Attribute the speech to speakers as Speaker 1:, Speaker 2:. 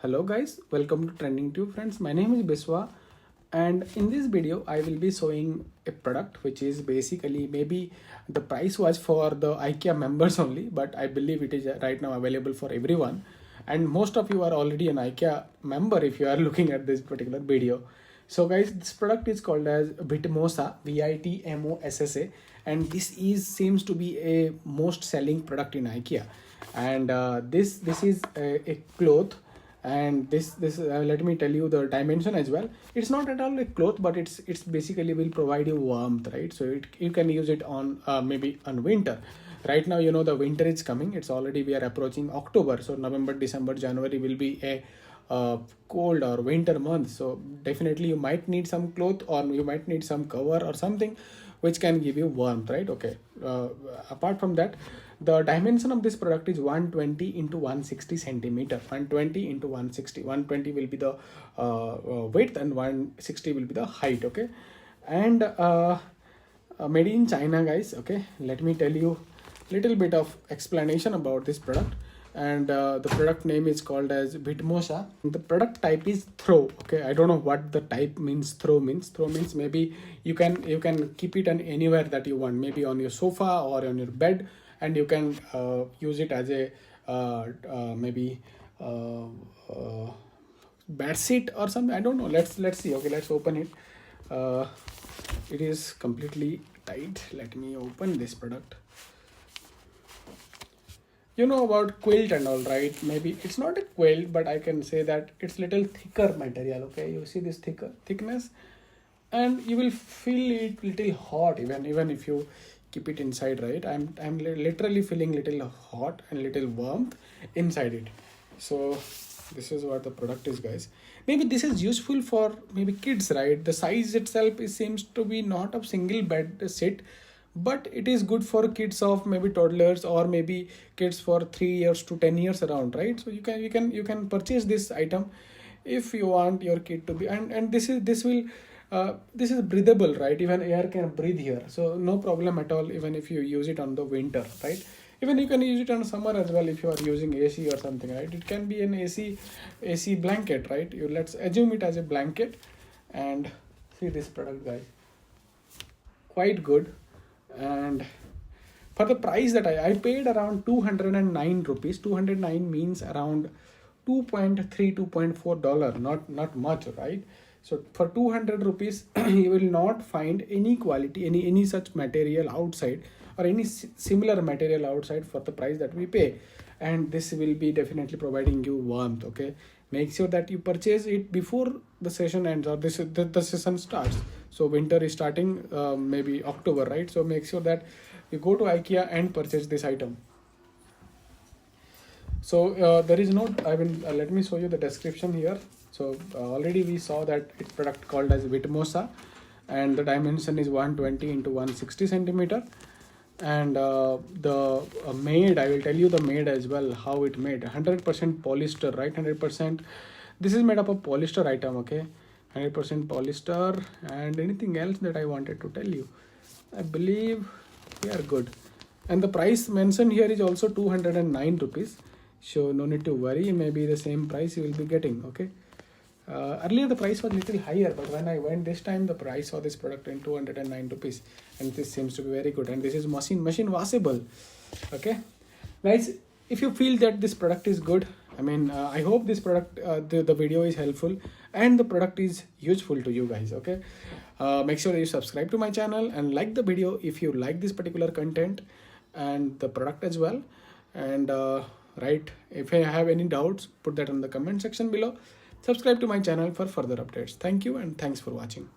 Speaker 1: Hello guys, welcome to Trending Tube friends. My name is Biswa, and in this video I will be showing a product which is basically, maybe the price was for the IKEA members only, but I believe it is right now available for everyone, and most of you are already an IKEA member if you are looking at this particular video. So guys, this product is called as VITMOSSA, VITMOSSA, and this seems to be a most selling product in IKEA. And this is a cloth, and this let me tell you the dimension as well. It's not at all a cloth, but it's basically will provide you warmth, right? So you can use it on maybe on winter. Right now, you know, the winter is coming. It's already, we are approaching October, so November, December, January will be a cold or winter month. So definitely you might need some cloth, or you might need some cover or something which can give you warmth, right? Okay, apart from that, the dimension of this product is 120 into 160 centimeter. 120 into 160. 120 will be the width and 160 will be the height. Okay, and made in China, guys. Okay, let me tell you little bit of explanation about this product. And the product name is called as VITMOSSA. The product type is throw. Okay, I don't know what the type means. Throw means maybe you can keep it on anywhere that you want, maybe on your sofa or on your bed, and you can use it as a maybe bed sheet or something. I don't know. Let's see. Okay, let's open it. It is completely tight. Let me open this product. You know about quilt and all, right? Maybe it's not a quilt, but I can say that it's little thicker material. Okay, you see this thickness, and you will feel it little hot even if you keep it inside, right? I'm literally feeling little hot and little warmth inside it. So this is what the product is, guys. Maybe this is useful for maybe kids, right? The size itself seems to be not a single bed sit, but it is good for kids of maybe toddlers, or maybe kids for 3 years to 10 years around, right? So you can purchase this item if you want your kid to be, and this is breathable, right? Even air can breathe here, so no problem at all, even if you use it on the winter, right? Even you can use it on summer as well if you are using AC or something, right? It can be an AC blanket, right? Let's assume it as a blanket. And see this product, guys, quite good. And for the price that I paid around 209 rupees. 209 means around $2.4, not much, right? So for 200 rupees you will not find any quality, any such material outside, or any similar material outside for the price that we pay. And this will be definitely providing you warmth. Okay, make sure that you purchase it before the session ends, or the session starts. So winter is starting maybe October, right? So make sure that you go to IKEA and purchase this item. So there is no, I mean, let me show you the description here. So already we saw that it's product called as VITMOSSA, and the dimension is 120 into 160 centimeter. And the made, I will tell you the made as well, how it made. 100% polyester, right? 100%. This is made up of polyester item. Okay, 100% polyester. And anything else that I wanted to tell you, I believe we are good. And the price mentioned here is also 209 rupees. So no need to worry, maybe the same price you will be getting. Okay, earlier the price was little higher, but when I went this time, the price for this product in 209 rupees, and this seems to be very good. And this is machine washable. Okay, guys, if you feel that this product is good, I mean, I hope this product, the video is helpful and the product is useful to you guys. Okay, make sure that you subscribe to my channel and like the video if you like this particular content and the product as well. And right, if you have any doubts, put that in the comment section below. Subscribe to my channel for further updates. Thank you, and thanks for watching.